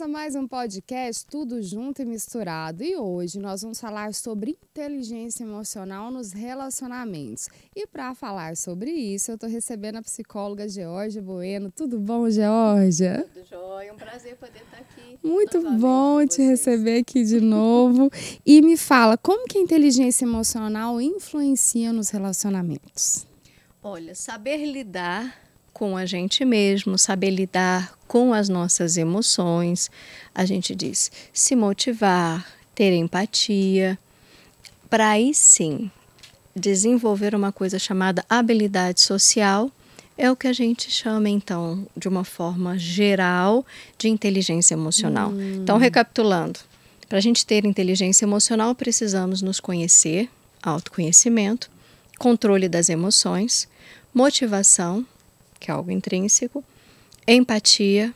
mais um podcast Tudo Junto e Misturado. E hoje nós vamos falar sobre inteligência emocional nos relacionamentos. E para falar sobre isso, eu estou recebendo a psicóloga Geórgia Bueno. Tudo bom, Geórgia? Tudo jóia, é um prazer poder estar aqui. Muito bom te receber aqui de novo. E me fala, como que a inteligência emocional influencia nos relacionamentos? Olha, saber lidar com a gente mesmo, saber lidar com as nossas emoções, a gente diz, se motivar, ter empatia, para aí sim desenvolver uma coisa chamada habilidade social, é o que a gente chama então, de uma forma geral, de inteligência emocional. Então, recapitulando, para a gente ter inteligência emocional, precisamos nos conhecer, autoconhecimento, controle das emoções, motivação, que é algo intrínseco, empatia,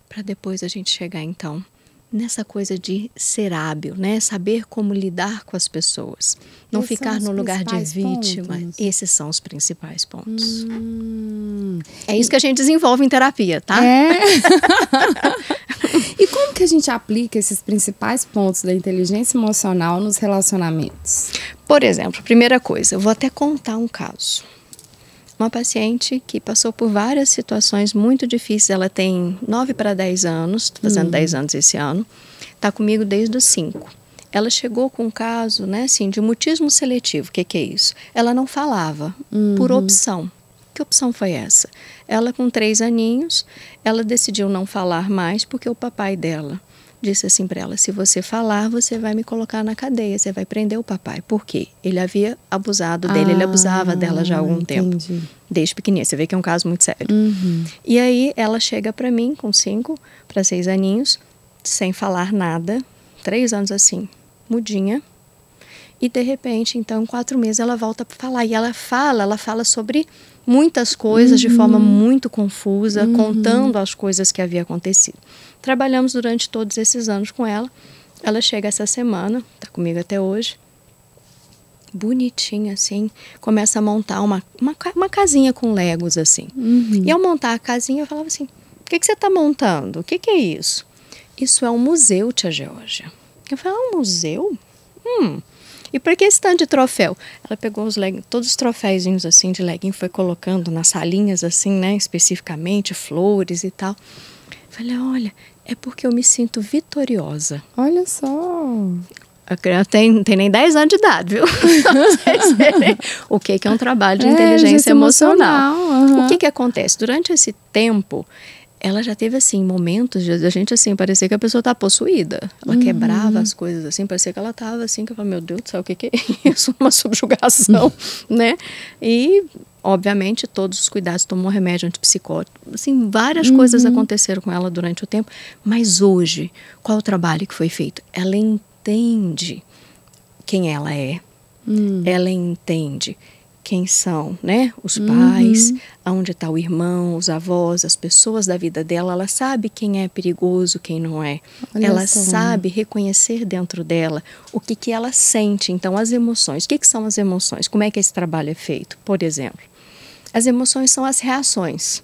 para depois a gente chegar então nessa coisa de ser hábil, né? Saber como lidar com as pessoas, não ficar no lugar de vítima. Esses são os principais pontos. É isso que a gente desenvolve em terapia, tá? É. E como que a gente aplica esses principais pontos da inteligência emocional nos relacionamentos? Por exemplo, primeira coisa, eu vou até contar um caso. Uma paciente que passou por várias situações muito difíceis, ela tem 9 para 10 anos, estou fazendo 10 anos esse ano, está comigo desde os 5. Ela chegou com um caso, né, assim, de mutismo seletivo. O que é isso? Ela não falava por opção. Que opção foi essa? Ela com 3 aninhos, ela decidiu não falar mais porque o papai dela disse assim para ela, se você falar, você vai me colocar na cadeia, você vai prender o papai. Por quê? Ele havia abusado dele, ele abusava dela já há algum tempo. Desde pequenininha, você vê que é um caso muito sério. E aí ela chega para mim com 5 para 6 aninhos, sem falar nada, 3 anos assim, mudinha. E de repente, então, em 4 meses ela volta para falar. E ela fala sobre muitas coisas de forma muito confusa, contando as coisas que havia acontecido. Trabalhamos durante todos esses anos com ela. Ela chega essa semana, está comigo até hoje, bonitinha assim, começa a montar uma casinha com legos assim. E ao montar a casinha eu falava assim, o que você está montando? O que é isso? Isso é um museu, tia Geórgia. Eu falei, um museu? E por que esse tanto de troféu? Ela pegou todos os troféuzinhos assim de leguinho, foi colocando nas salinhas assim, né, especificamente, flores e tal. Eu falei, olha, é porque eu me sinto vitoriosa. Olha só. A criança não tem nem 10 anos de idade, viu? O que é um trabalho de inteligência emocional. O que acontece? Durante esse tempo, ela já teve, assim, momentos de a gente, assim, parecia que a pessoa tá possuída. Ela quebrava as coisas, assim, parecia que ela tava, assim, que eu falei, meu Deus do céu, o que é isso? Uma subjugação, né? E, obviamente, todos os cuidados, tomou remédio antipsicótico, assim, várias coisas aconteceram com ela durante o tempo. Mas hoje, qual o trabalho que foi feito? Ela entende quem ela é. Ela entende quem são, né? Os pais, aonde está o irmão, os avós, as pessoas da vida dela. Ela sabe quem é perigoso, quem não é. Ela sabe reconhecer dentro dela o que ela sente. Então, as emoções. O que são as emoções? Como é que esse trabalho é feito? Por exemplo, as emoções são as reações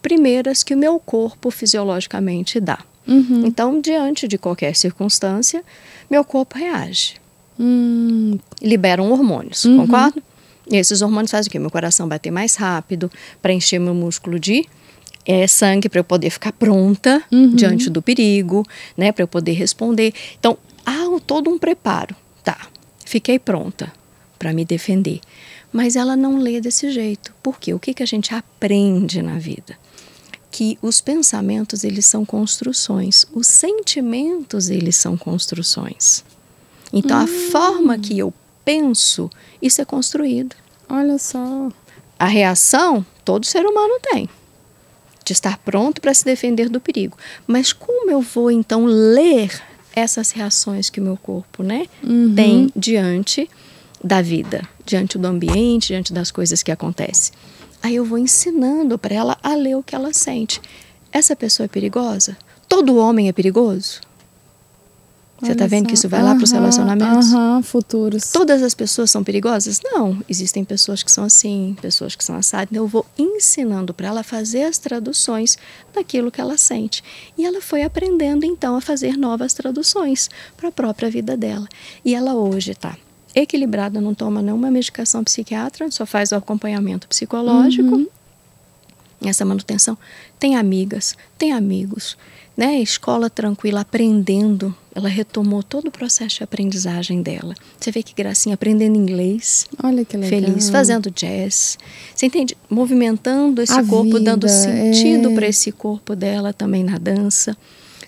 primeiras que o meu corpo fisiologicamente dá. Então, diante de qualquer circunstância, meu corpo reage. Liberam hormônios, concorda? E esses hormônios fazem o quê? Meu coração bater mais rápido, para encher meu músculo de sangue, para eu poder ficar pronta diante do perigo, né? Para eu poder responder. Então, há todo um preparo. Tá, fiquei pronta para me defender. Mas ela não lê desse jeito. Por quê? O que a gente aprende na vida? Que os pensamentos, eles são construções. Os sentimentos, eles são construções. Então, a forma que eu penso, isso é construído. Olha só. A reação, todo ser humano tem. De estar pronto para se defender do perigo. Mas como eu vou, então, ler essas reações que o meu corpo, né, tem diante da vida, diante do ambiente, diante das coisas que acontecem? Aí eu vou ensinando para ela a ler o que ela sente. Essa pessoa é perigosa? Todo homem é perigoso? Você está vendo que isso vai lá para os relacionamentos? Futuros. Todas as pessoas são perigosas? Não. Existem pessoas que são assim, pessoas que são assadas. Então, eu vou ensinando para ela a fazer as traduções daquilo que ela sente. E ela foi aprendendo, então, a fazer novas traduções para a própria vida dela. E ela hoje está equilibrada, não toma nenhuma medicação psiquiátrica, só faz o acompanhamento psicológico. Essa manutenção. Tem amigas, tem amigos, né? Escola tranquila, aprendendo. Ela retomou todo o processo de aprendizagem dela. Você vê que gracinha, aprendendo inglês. Olha que legal. Feliz, fazendo jazz. Você entende? Movimentando esse corpo, dando sentido para esse corpo dela também na dança.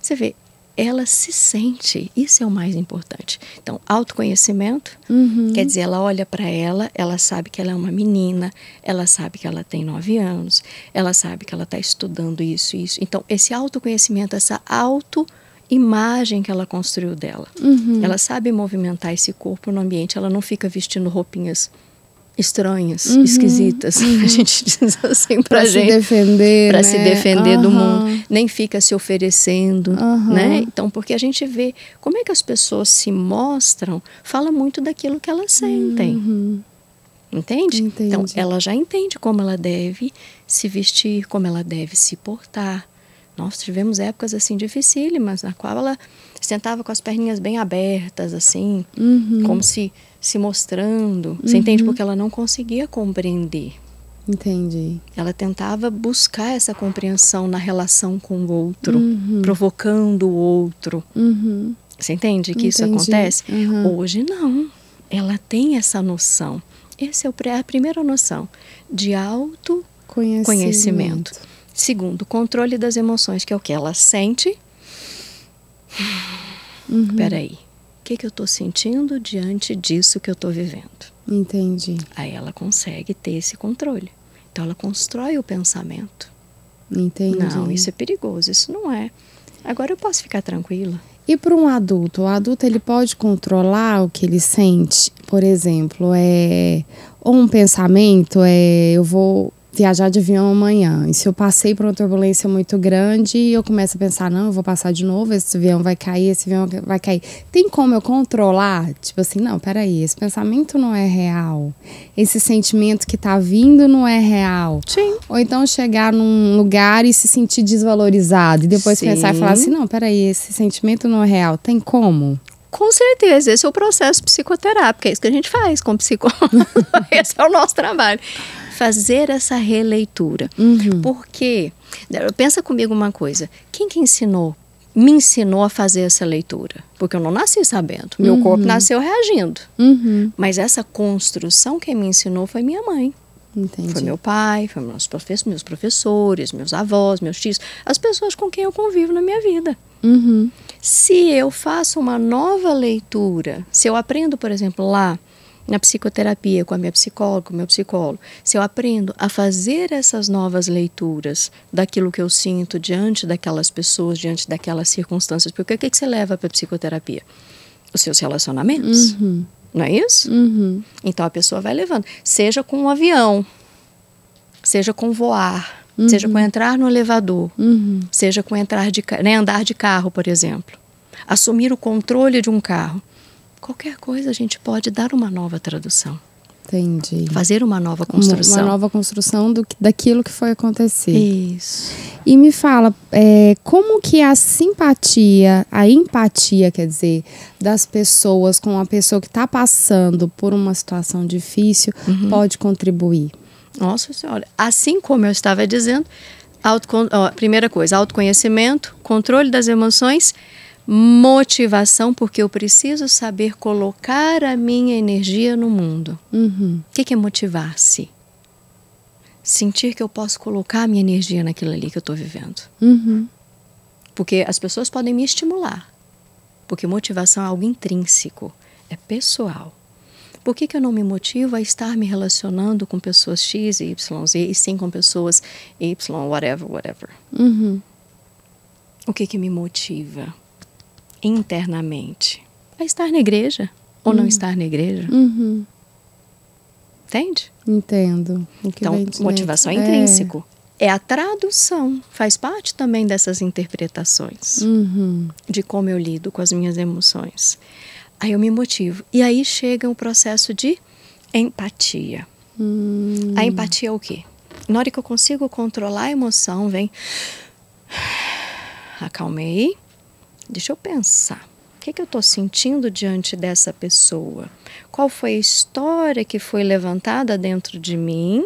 Você vê, ela se sente, isso é o mais importante. Então, autoconhecimento, quer dizer, ela olha para ela sabe que ela é uma menina, ela sabe que ela tem 9 anos, ela sabe que ela está estudando isso. Então, esse autoconhecimento, essa autoimagem que ela construiu dela, ela sabe movimentar esse corpo no ambiente, ela não fica vestindo roupinhas estranhas, esquisitas, a gente diz assim pra gente. Para se defender do mundo. Nem fica se oferecendo, né? Então, porque a gente vê como é que as pessoas se mostram, fala muito daquilo que elas sentem. Entende? Entendi. Então, ela já entende como ela deve se vestir, como ela deve se portar. Nós tivemos épocas assim dificílimas, na qual ela sentava com as perninhas bem abertas, assim, como se mostrando. Você entende? Porque ela não conseguia compreender. Entendi. Ela tentava buscar essa compreensão na relação com o outro, provocando o outro. Você entende que isso acontece? Hoje não. Ela tem essa noção. Essa é a primeira noção de autoconhecimento. Segundo, controle das emoções, que é o que ela sente. Peraí, o que eu estou sentindo diante disso que eu estou vivendo? Entendi. Aí ela consegue ter esse controle. Então ela constrói o pensamento. Entendi. Não, isso é perigoso, isso não é. Agora eu posso ficar tranquila. E para um adulto? O adulto ele pode controlar o que ele sente? Por exemplo, ou um pensamento, eu vou viajar de avião amanhã. E se eu passei por uma turbulência muito grande e eu começo a pensar, não, eu vou passar de novo, esse avião vai cair, esse avião vai cair. Tem como eu controlar? Tipo assim, não, peraí, esse pensamento não é real. Esse sentimento que tá vindo não é real. Sim. Ou então chegar num lugar e se sentir desvalorizado. E depois pensar e falar assim, não, peraí, esse sentimento não é real. Tem como? Com certeza, esse é o processo psicoterápico, é isso que a gente faz com psicólogo. Esse é o nosso trabalho. Fazer essa releitura. Porque, pensa comigo uma coisa, quem que me ensinou a fazer essa leitura? Porque eu não nasci sabendo, meu corpo nasceu reagindo. Mas essa construção quem me ensinou foi minha mãe. Entendi. Foi meu pai, foi meus professores, meus avós, meus tios, as pessoas com quem eu convivo na minha vida. Se eu faço uma nova leitura, se eu aprendo, por exemplo, lá na psicoterapia com a minha psicóloga, com o meu psicólogo, se eu aprendo a fazer essas novas leituras daquilo que eu sinto diante daquelas pessoas, diante daquelas circunstâncias, porque o que você leva para a psicoterapia? Os seus relacionamentos, não é isso? Então a pessoa vai levando, seja com um avião, seja com voar, seja com entrar no elevador, seja com andar de carro, por exemplo, assumir o controle de um carro. Qualquer coisa a gente pode dar uma nova tradução. Entendi. Fazer uma nova construção. Uma nova construção daquilo que foi acontecer. Isso. E me fala, como que a empatia, quer dizer, das pessoas com a pessoa que está passando por uma situação difícil pode contribuir? Nossa Senhora, assim como eu estava dizendo, primeira coisa, autoconhecimento, controle das emoções, motivação, porque eu preciso saber colocar a minha energia no mundo. O que é motivar-se? Sentir que eu posso colocar a minha energia naquilo ali que eu estou vivendo. Porque as pessoas podem me estimular. Porque motivação é algo intrínseco, é pessoal. Por que eu não me motivo a estar me relacionando com pessoas X, Y, Z, e sim com pessoas Y, whatever. O que me motiva internamente? A estar na igreja ou não estar na igreja. Entende? Entendo. Então, motivação é intrínseco. é a tradução, faz parte também dessas interpretações de como eu lido com as minhas emoções. Aí eu me motivo. E aí chega o processo de empatia. A empatia é o quê? Na hora que eu consigo controlar a emoção, vem... Acalmei. Deixa eu pensar. O que eu estou sentindo diante dessa pessoa? Qual foi a história que foi levantada dentro de mim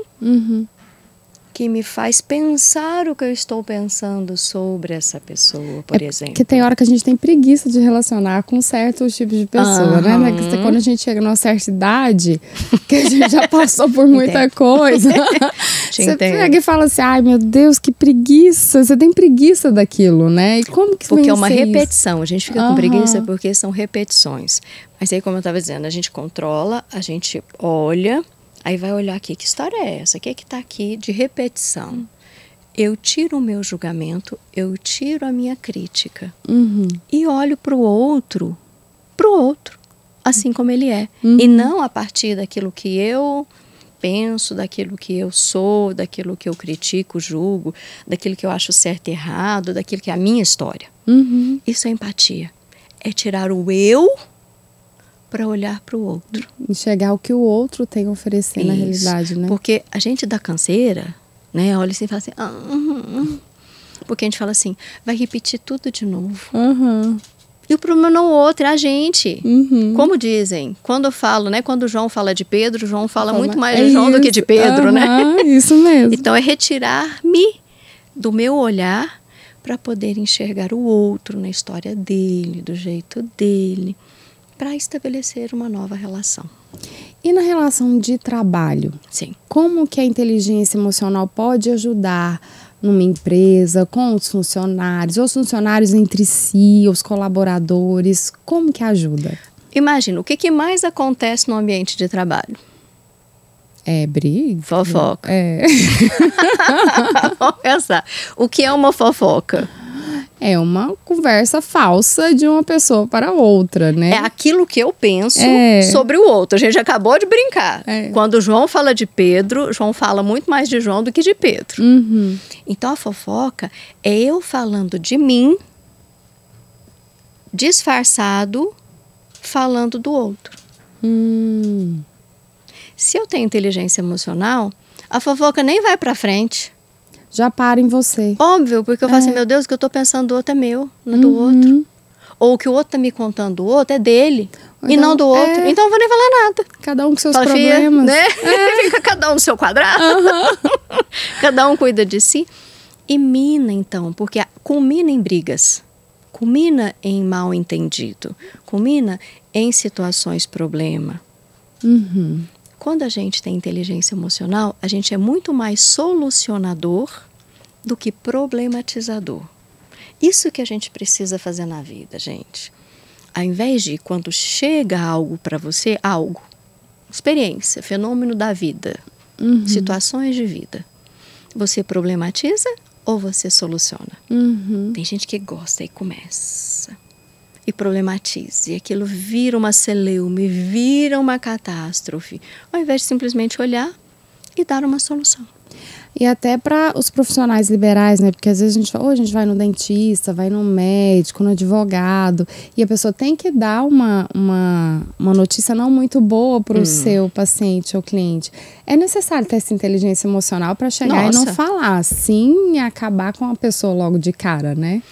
que me faz pensar o que eu estou pensando sobre essa pessoa, por exemplo? Porque tem hora que a gente tem preguiça de relacionar com certos tipos de pessoa, né? Quando a gente chega numa certa idade, que a gente já passou por muita coisa, você pega e fala assim, ai meu Deus, que preguiça, você tem preguiça daquilo, né? E como que porque é uma repetição, a gente fica com preguiça porque são repetições. Mas aí, como eu estava dizendo, a gente controla, a gente olha... Aí vai olhar aqui, que história é essa? O que é que está aqui de repetição? Eu tiro o meu julgamento, eu tiro a minha crítica. E olho para o outro, assim como ele é. E não a partir daquilo que eu penso, daquilo que eu sou, daquilo que eu critico, julgo, daquilo que eu acho certo e errado, daquilo que é a minha história. Isso é empatia. É tirar o eu para olhar para o outro. Enxergar o que o outro tem a oferecer na realidade, né? Porque a gente dá canseira, né? Olha assim e fala assim... Porque a gente fala assim, vai repetir tudo de novo. E o problema não é o outro, é a gente. Como dizem, quando eu falo, né? Quando o João fala de Pedro, o João fala muito mais de João do que de Pedro, né? Isso mesmo. Então é retirar-me do meu olhar para poder enxergar o outro na história dele, do jeito dele, para estabelecer uma nova relação. E na relação de trabalho? Sim. Como que a inteligência emocional pode ajudar numa empresa, com os funcionários entre si, os colaboradores? Como que ajuda? Imagina, o que mais acontece no ambiente de trabalho? É briga? Fofoca. É. Vamos pensar. O que é uma fofoca? É uma conversa falsa de uma pessoa para outra, né? É aquilo que eu penso sobre o outro. A gente acabou de brincar. Quando o João fala de Pedro, João fala muito mais de João do que de Pedro. Então a fofoca é eu falando de mim, disfarçado, falando do outro. Se eu tenho inteligência emocional, a fofoca nem vai para frente. Já para em você. Óbvio, porque eu falo assim, meu Deus, o que eu estou pensando do outro é meu, não é do outro. Ou o que o outro está me contando do outro é dele, então, e não do outro. Então eu não vou nem falar nada. Cada um com seus problemas. Né? Fica cada um no seu quadrado. Cada um cuida de si. E mina, então, porque culmina em brigas. Culmina em mal entendido. Culmina em situações problema. Quando a gente tem inteligência emocional, a gente é muito mais solucionador do que problematizador. Isso que a gente precisa fazer na vida, gente. Ao invés de, quando chega algo para você, algo, experiência, fenômeno da vida, situações de vida, você problematiza ou você soluciona? Tem gente que gosta e começa. E problematize, e aquilo vira uma celeuma, vira uma catástrofe, ao invés de simplesmente olhar e dar uma solução. E até para os profissionais liberais, né? Porque às vezes a gente vai no dentista, vai no médico, no advogado, e a pessoa tem que dar uma notícia não muito boa para o seu paciente ou cliente. É necessário ter essa inteligência emocional para chegar e não falar sim e acabar com a pessoa logo de cara, né?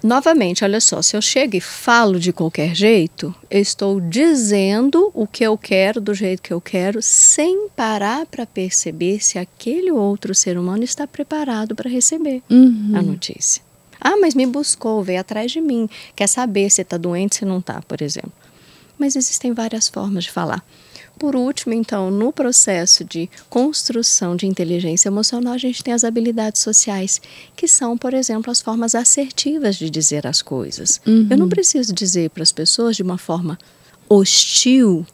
Novamente, olha só, se eu chego e falo de qualquer jeito, eu estou dizendo o que eu quero, do jeito que eu quero, sem parar para perceber se aquele outro ser humano está preparado para receber a notícia. Ah, mas me buscou, veio atrás de mim, quer saber se está doente, se não está, por exemplo. Mas existem várias formas de falar. Por último, então, no processo de construção de inteligência emocional, a gente tem as habilidades sociais, que são, por exemplo, as formas assertivas de dizer as coisas. Eu não preciso dizer para as pessoas de uma forma hostil,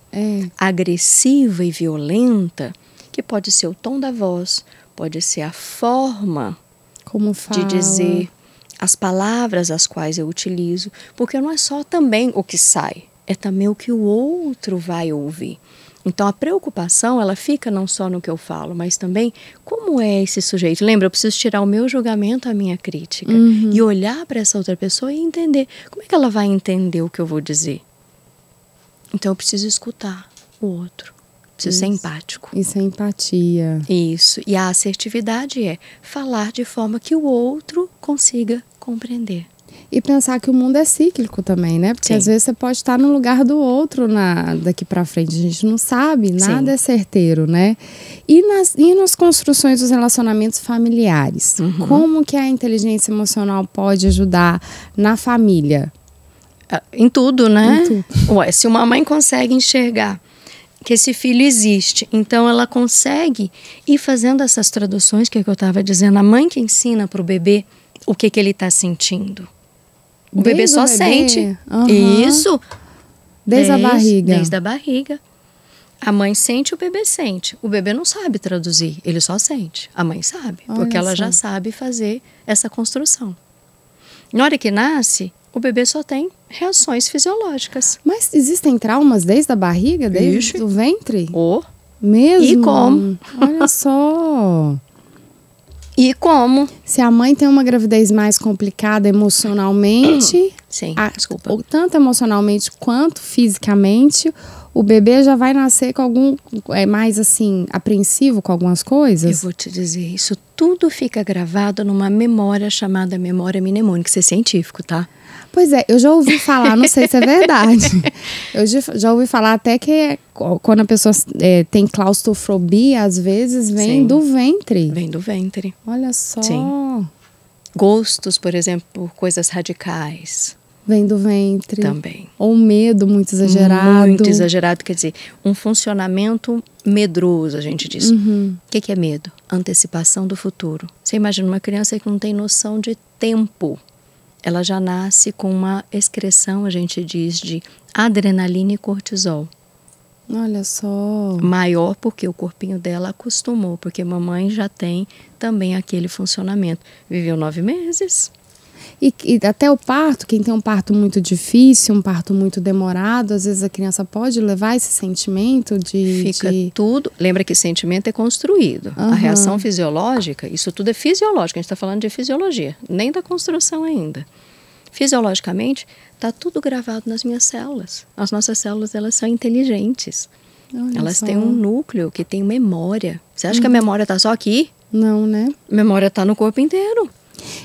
agressiva e violenta, que pode ser o tom da voz, pode ser a forma de dizer, as palavras as quais eu utilizo, porque não é só também o que sai, é também o que o outro vai ouvir. Então, a preocupação, ela fica não só no que eu falo, mas também como é esse sujeito. Lembra, eu preciso tirar o meu julgamento, a minha crítica, e olhar para essa outra pessoa e entender. Como é que ela vai entender o que eu vou dizer? Então, eu preciso escutar o outro. Preciso ser empático. Isso é empatia. Isso. E a assertividade é falar de forma que o outro consiga compreender. E pensar que o mundo é cíclico também, né? Porque às vezes você pode estar no lugar do outro daqui para frente. A gente não sabe, nada é certeiro, né? E nas construções dos relacionamentos familiares? Como que a inteligência emocional pode ajudar na família? Em tudo, né? Em tudo. Ué, se uma mãe consegue enxergar que esse filho existe, então ela consegue ir fazendo essas traduções, que é o que eu estava dizendo, a mãe que ensina para o bebê o que ele está sentindo. O bebê só sente. Isso. Desde a barriga. Desde a barriga. A mãe sente, o bebê sente. O bebê não sabe traduzir, ele só sente. A mãe sabe, porque ela já sabe fazer essa construção. Na hora que nasce, o bebê só tem reações fisiológicas. Mas existem traumas desde a barriga, desde o ventre? Mesmo? E como? Olha só. E como? Se a mãe tem uma gravidez mais complicada emocionalmente, tanto emocionalmente quanto fisicamente, o bebê já vai nascer com algum mais assim apreensivo com algumas coisas. Eu vou te dizer, isso tudo fica gravado numa memória chamada memória mnemônica. Isso é científico, tá? Pois é, eu já ouvi falar, não sei se é verdade. Eu já ouvi falar até que quando a pessoa tem claustrofobia, às vezes vem do ventre. Vem do ventre. Olha só. Sim. Gostos, por exemplo, por coisas radicais. Vem do ventre. Também. Ou medo muito exagerado. Muito exagerado, quer dizer, um funcionamento medroso, a gente diz. O que é medo? Antecipação do futuro. Você imagina uma criança que não tem noção de tempo. Ela já nasce com uma excreção, a gente diz, de adrenalina e cortisol. Olha só. Maior porque o corpinho dela acostumou, porque mamãe já tem também aquele funcionamento. Viveu 9 meses. E até o parto, quem tem um parto muito difícil, um parto muito demorado, às vezes a criança pode levar esse sentimento Fica tudo... Lembra que sentimento é construído. A reação fisiológica, isso tudo é fisiológico. A gente está falando de fisiologia, nem da construção ainda. Fisiologicamente, está tudo gravado nas minhas células. As nossas células, elas são inteligentes. Elas têm um núcleo que tem memória. Você acha que a memória está só aqui? Não, né? A memória está no corpo inteiro.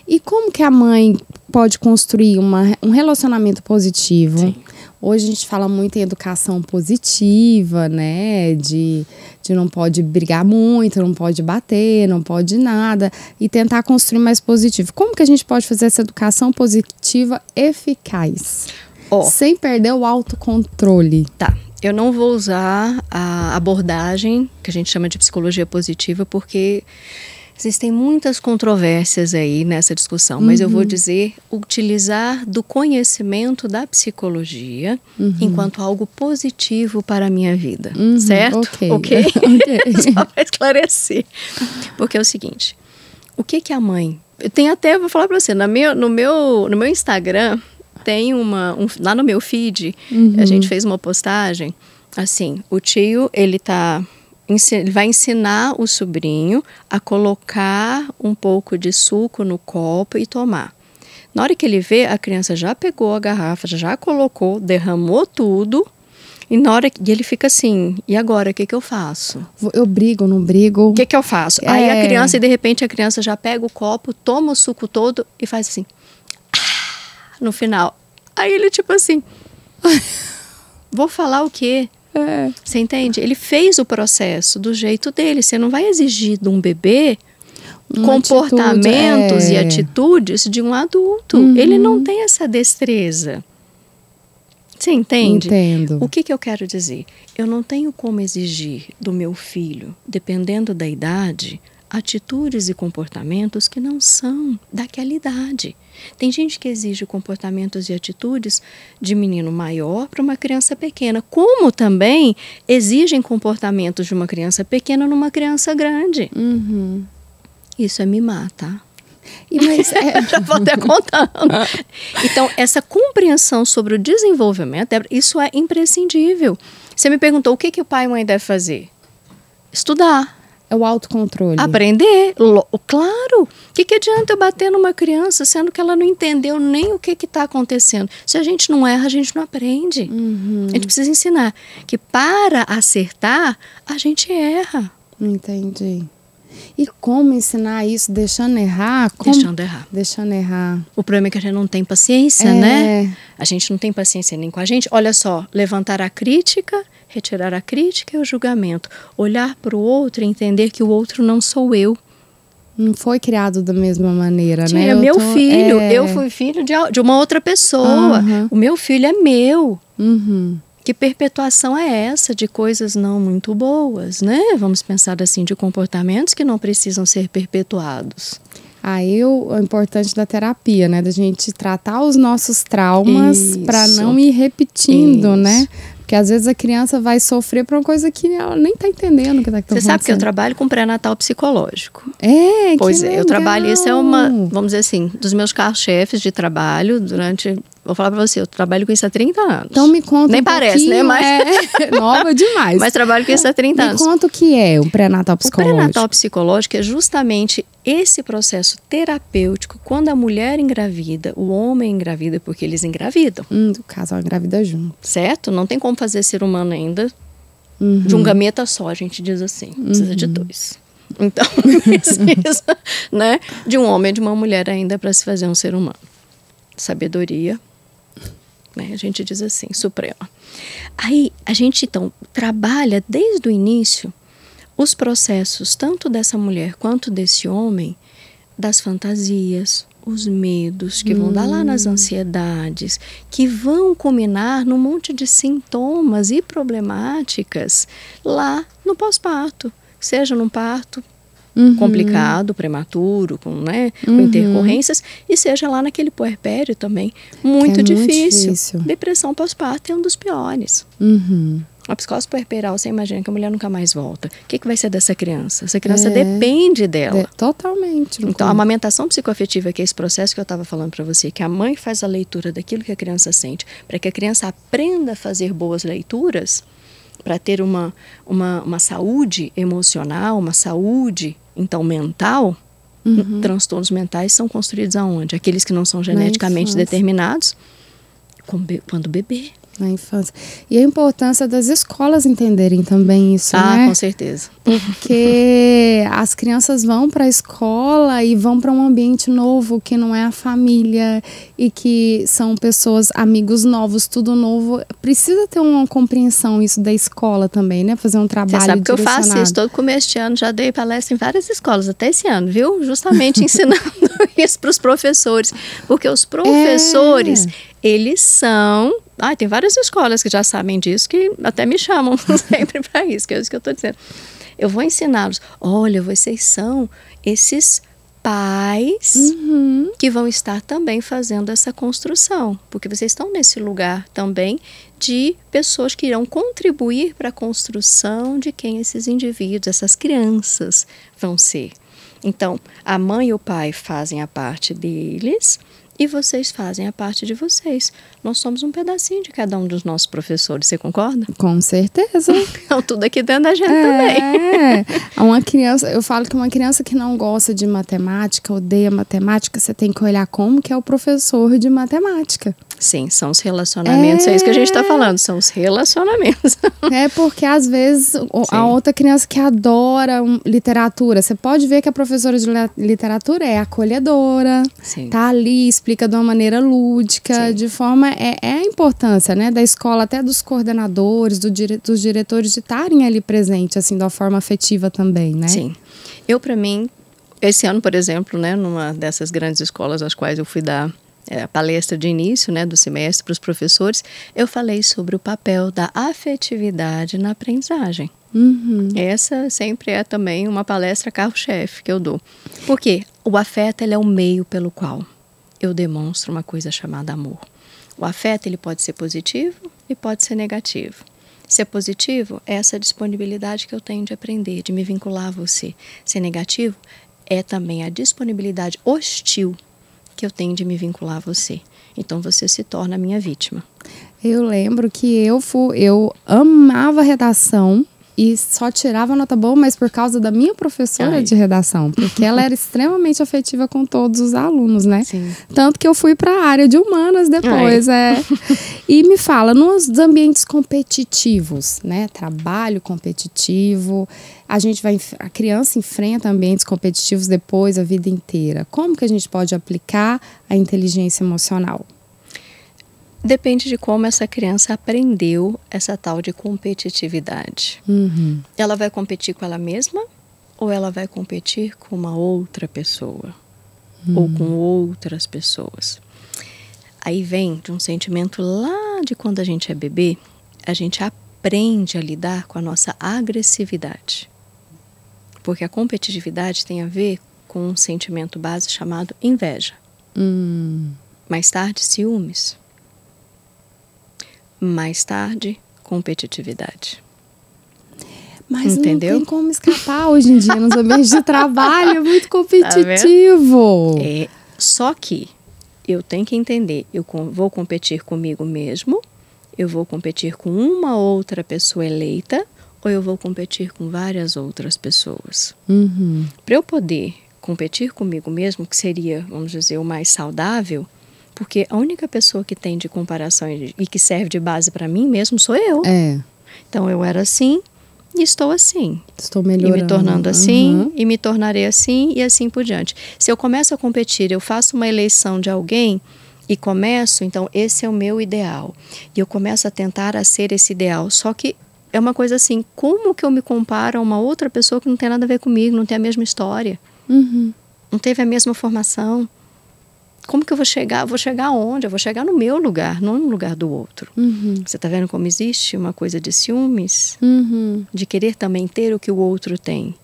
E como que a mãe pode construir um relacionamento positivo? Sim. Hoje a gente fala muito em educação positiva, né? De não pode brigar muito, não pode bater, não pode nada. E tentar construir mais positivo. Como que a gente pode fazer essa educação positiva eficaz? Sem perder o autocontrole. Tá. Eu não vou usar a abordagem que a gente chama de psicologia positiva, porque existem muitas controvérsias aí nessa discussão, mas eu vou dizer utilizar do conhecimento da psicologia enquanto algo positivo para a minha vida, certo? Ok. Só para esclarecer. Porque é o seguinte, o que a mãe... vou falar para você, no meu Instagram, tem lá no meu feed, a gente fez uma postagem, assim, o tio, ele vai ensinar o sobrinho a colocar um pouco de suco no copo e tomar. Na hora que ele vê, a criança já pegou a garrafa, já colocou, derramou tudo. E na hora que ele fica assim, e agora, o que eu faço? Eu brigo, não brigo? O que eu faço? Aí a criança, e de repente a criança já pega o copo, toma o suco todo e faz assim. No final. Aí ele tipo assim, vou falar o quê? Você entende? Ele fez o processo do jeito dele. Você não vai exigir de um bebê comportamentos e atitudes de um adulto. Ele não tem essa destreza. Você entende? Entendo. O que eu quero dizer? Eu não tenho como exigir do meu filho, dependendo da idade, atitudes e comportamentos que não são daquela idade. Tem gente que exige comportamentos e atitudes de menino maior para uma criança pequena, como também exigem comportamentos de uma criança pequena numa criança grande. Isso é mimar, tá? Já vou até contando. Então, essa compreensão sobre o desenvolvimento, isso é imprescindível. Você me perguntou o que o pai e a mãe devem fazer? Estudar. É o autocontrole. Aprender, claro. O que adianta eu bater numa criança sendo que ela não entendeu nem o que está acontecendo? Se a gente não erra, a gente não aprende. A gente precisa ensinar que para acertar, a gente erra. Entendi. E como ensinar isso? Deixando errar? Deixando errar. O problema é que a gente não tem paciência, né? A gente não tem paciência nem com a gente. Olha só, levantar a crítica, retirar a crítica e o julgamento. Olhar para o outro e entender que o outro não sou eu. Não foi criado da mesma maneira, Sim, né? É meu filho. Eu fui filho de uma outra pessoa. O meu filho é meu. Que perpetuação é essa de coisas não muito boas, né? Vamos pensar assim, de comportamentos que não precisam ser perpetuados. O importante da terapia, né? Da gente tratar os nossos traumas para não ir repetindo, né? Porque às vezes a criança vai sofrer por uma coisa que ela nem está entendendo o que está acontecendo. Você sabe que eu trabalho com pré-natal psicológico. Pois é, eu trabalho, esse é vamos dizer assim, dos meus carros-chefes de trabalho durante... Vou falar pra você, eu trabalho com isso há 30 anos. Então me conta Nem parece, né? Mas... nova demais. Mas trabalho com isso há 30 anos. Me conta o que é o pré-natal psicológico. O pré-natal psicológico é justamente esse processo terapêutico quando a mulher engravida, o homem engravida, porque eles engravidam. O casal engravida junto. Certo? Não tem como fazer ser humano ainda de um gameta só, a gente diz assim. Precisa de 2. Então, precisa, né, de um homem e de uma mulher ainda para se fazer um ser humano. Sabedoria, né, a gente diz assim, suprema. Aí a gente então trabalha desde o início os processos tanto dessa mulher quanto desse homem, das fantasias, os medos que vão dar lá nas ansiedades, que vão culminar num monte de sintomas e problemáticas lá no pós-parto, seja num parto complicado, prematuro, com intercorrências, e seja lá naquele puerpério também, muito difícil. Depressão pós-parto é um dos piores. A psicose puerperal, você imagina que a mulher nunca mais volta. O que vai ser dessa criança? Essa criança depende dela. Totalmente. Então, a amamentação psicoafetiva, que é esse processo que eu estava falando para você, que a mãe faz a leitura daquilo que a criança sente, para que a criança aprenda a fazer boas leituras, para ter uma saúde emocional, uma saúde, então, mental. Transtornos mentais são construídos aonde? Aqueles que não são geneticamente determinados, quando bebê. Na infância. E a importância das escolas entenderem também isso, né? Com certeza. Porque as crianças vão para a escola e vão para um ambiente novo que não é a família e que são pessoas, amigos novos, tudo novo. Precisa ter uma compreensão isso da escola também, né? Fazer um trabalho direcionado. Você sabe que eu faço isso todo começo de ano, já dei palestra em várias escolas, até esse ano, viu? Justamente ensinando isso para os professores. Porque os professores, eles são... tem várias escolas que já sabem disso, que até me chamam sempre para isso, que é isso que eu estou dizendo. Eu vou ensiná-los. Olha, vocês são esses pais que vão estar também fazendo essa construção, porque vocês estão nesse lugar também de pessoas que irão contribuir para a construção de quem esses indivíduos, essas crianças vão ser. Então, a mãe e o pai fazem a parte deles e vocês fazem a parte de vocês. Nós somos um pedacinho de cada um dos nossos professores, você concorda? Com certeza. Então, tudo aqui dentro da gente também. Uma criança, eu falo que uma criança que não gosta de matemática, odeia matemática, você tem que olhar como que é o professor de matemática. Sim, são os relacionamentos, é isso que a gente está falando, são os relacionamentos. Porque às vezes a outra criança que adora literatura, você pode ver que a professora de literatura é acolhedora, tá ali, explica de uma maneira lúdica, de forma... É a importância, né, da escola, até dos coordenadores, dos diretores de estarem ali presentes, assim, de uma forma afetiva também, né? Sim. Eu, para mim, esse ano, por exemplo, né, numa dessas grandes escolas às quais eu fui dar a palestra de início, né, do semestre para os professores, eu falei sobre o papel da afetividade na aprendizagem. Essa sempre é também uma palestra carro-chefe que eu dou. Por quê? O afeto, ele é o meio pelo qual eu demonstro uma coisa chamada amor. O afeto, ele pode ser positivo e pode ser negativo. Ser positivo é essa disponibilidade que eu tenho de aprender, de me vincular a você. Ser negativo é também a disponibilidade hostil que eu tenho de me vincular a você. Então você se torna a minha vítima. Eu lembro que eu amava redação e só tirava nota boa, mas por causa da minha professora de redação, porque ela era extremamente afetiva com todos os alunos, né? Sim. Tanto que eu fui para a área de humanas depois, E me fala, nos ambientes competitivos, né? Trabalho competitivo, a criança enfrenta ambientes competitivos depois a vida inteira. Como que a gente pode aplicar a inteligência emocional? Depende de como essa criança aprendeu essa tal de competitividade. Ela vai competir com ela mesma ou ela vai competir com uma outra pessoa? Ou com outras pessoas? Aí vem de um sentimento lá de quando a gente é bebê, a gente aprende a lidar com a nossa agressividade. Porque a competitividade tem a ver com um sentimento base chamado inveja. Mais tarde, ciúmes. Mais tarde, competitividade. Mas entendeu? Não tem como escapar hoje em dia nos ambientes de trabalho, é muito competitivo. Tá, só que eu tenho que entender, eu vou competir comigo mesmo, eu vou competir com uma outra pessoa eleita, ou eu vou competir com várias outras pessoas. Para eu poder competir comigo mesmo, que seria, vamos dizer, o mais saudável, porque a única pessoa que tem de comparação e que serve de base para mim mesmo sou eu. Então eu era assim e estou assim. Estou melhorando. E me tornando assim, e me tornarei assim e assim por diante. Se eu começo a competir, eu faço uma eleição de alguém e começo, então esse é o meu ideal. E eu começo a tentar a ser esse ideal. Só que é uma coisa assim, como que eu me comparo a uma outra pessoa que não tem nada a ver comigo, não tem a mesma história, não teve a mesma formação? Como que eu vou chegar? Eu vou chegar aonde? Eu vou chegar no meu lugar, não no lugar do outro. Você está vendo como existe uma coisa de ciúmes? De querer também ter o que o outro tem.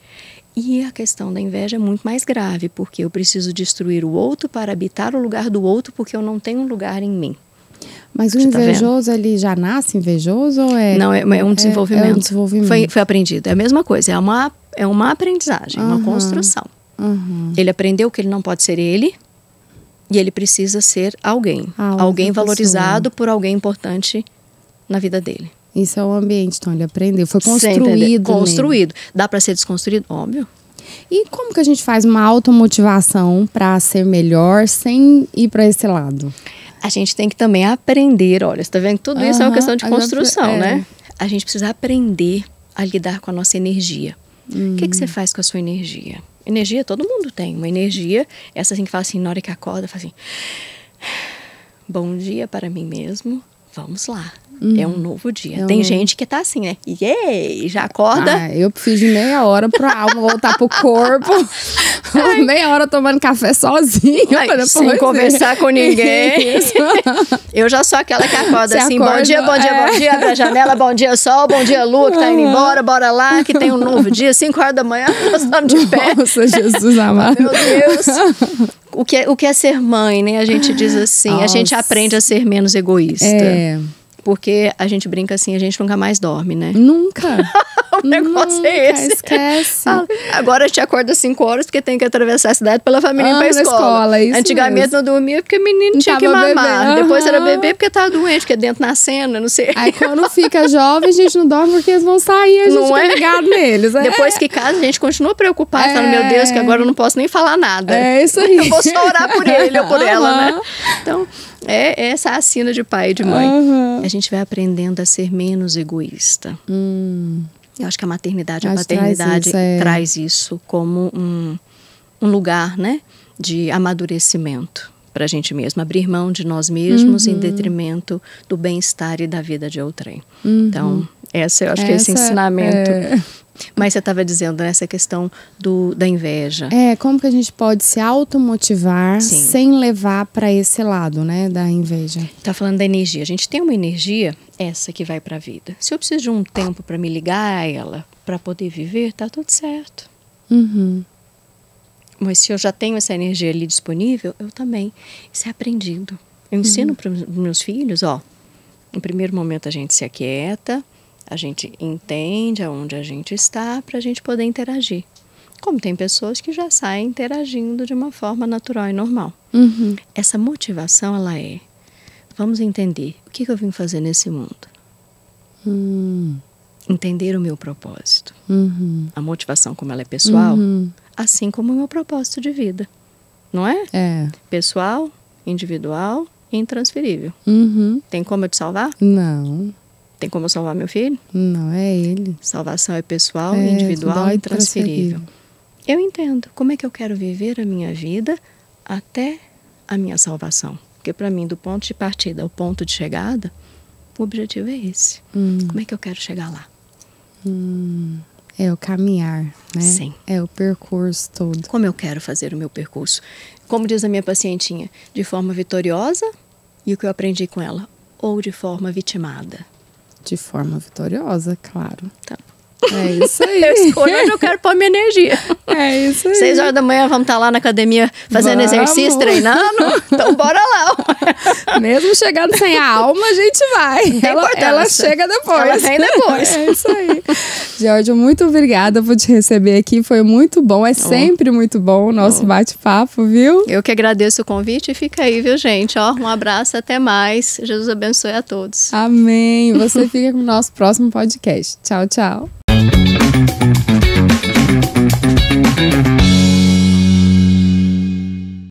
E a questão da inveja é muito mais grave, porque eu preciso destruir o outro para habitar o lugar do outro, porque eu não tenho um lugar em mim. Mas o invejoso, ele já nasce invejoso ou é... Não, é um desenvolvimento. É um desenvolvimento. Foi aprendido. É a mesma coisa, é uma aprendizagem, uma construção. Ele aprendeu que ele não pode ser ele, e ele precisa ser alguém. Alguém valorizado por alguém importante na vida dele. Isso é o ambiente, então ele aprendeu. Foi construído. Construído. Dá para ser desconstruído? Óbvio. E como que a gente faz uma automotivação para ser melhor sem ir para esse lado? A gente tem que também aprender. Olha, você está vendo? Tudo isso é uma questão de construção, né? A gente precisa aprender a lidar com a nossa energia. O que você faz com a sua energia? Energia, todo mundo tem. Uma energia, essa assim que fala assim, na hora que acorda, fala assim... Bom dia para mim mesmo, vamos lá. É um novo dia. Tem gente que tá assim, né? Yay! Já acorda. Eu preciso de meia hora pra alma voltar pro corpo. Meia hora tomando café sozinho. Sem conversar com ninguém. Eu já sou aquela que acorda assim, bom dia, abre a janela, bom dia sol, bom dia lua que tá indo embora, bora lá, que tem um novo dia, 5 horas da manhã, nós estamos de pé. Nossa, Jesus amado. Meu Deus. O que é ser mãe, né? A gente diz assim, a gente aprende a ser menos egoísta. Porque a gente brinca assim, a gente nunca mais dorme, né? Nunca. O negócio é esse. Esquece. Agora a gente acorda às 5 horas porque tem que atravessar a cidade pela família para a escola. Antigamente não dormia porque o menino tinha que mamar. Depois era bebê porque estava doente, porque dentro nascendo, não sei. Aí quando fica jovem, a gente não dorme porque eles vão sair, a gente fica ligado neles. Depois que casa, a gente continua preocupado, falando, meu Deus, que agora eu não posso nem falar nada. É isso aí. Eu vou só orar por ele ou por ela, né? Então... É essa a assina de pai e de mãe. A gente vai aprendendo a ser menos egoísta. Eu acho que a maternidade, a paternidade traz isso como um lugar, né, de amadurecimento para a gente mesmo. Abrir mão de nós mesmos em detrimento do bem-estar e da vida de outrem. Então, eu acho que esse ensinamento... Mas você estava dizendo nessa questão da inveja. Como que a gente pode se automotivar sem levar para esse lado, né, da inveja? Está falando da energia. A gente tem uma energia, essa que vai para a vida. Se eu preciso de um tempo para me ligar a ela, para poder viver, tá tudo certo. Mas se eu já tenho essa energia ali disponível, eu também. Isso é aprendido. Eu ensino para os meus filhos, no primeiro momento a gente se aquieta, a gente entende aonde a gente está para a gente poder interagir. Como tem pessoas que já saem interagindo de uma forma natural e normal. Essa motivação, ela é, vamos entender o que eu vim fazer nesse mundo. Entender o meu propósito. A motivação, como ela é pessoal, assim como o meu propósito de vida. Não é? Pessoal, individual e intransferível. Tem como eu te salvar? Não. Tem como eu salvar meu filho? Não, é ele. Salvação é pessoal, individual e intransferível. Eu entendo como é que eu quero viver a minha vida até a minha salvação. Porque para mim, do ponto de partida ao ponto de chegada, o objetivo é esse. Como é que eu quero chegar lá? É o caminhar, né? Sim. É o percurso todo. Como eu quero fazer o meu percurso? Como diz a minha pacientinha, de forma vitoriosa, e o que eu aprendi com ela, ou de forma vitimada? De forma vitoriosa, claro. Tá. É isso aí. Eu escolho onde eu quero pôr minha energia. É isso aí. 6 horas da manhã vamos estar lá na academia fazendo exercício, treinando? Então bora lá. Mesmo chegando sem a alma, a gente vai. Ela chega depois. Ela vem depois. É isso aí. Georgia, muito obrigada por te receber aqui. Foi muito bom. É sempre muito bom o nosso bate-papo, viu? Eu que agradeço o convite e fica aí, viu, gente? Ó, um abraço, até mais. Jesus abençoe a todos. Amém. Você fica com o nosso próximo podcast. Tchau, tchau.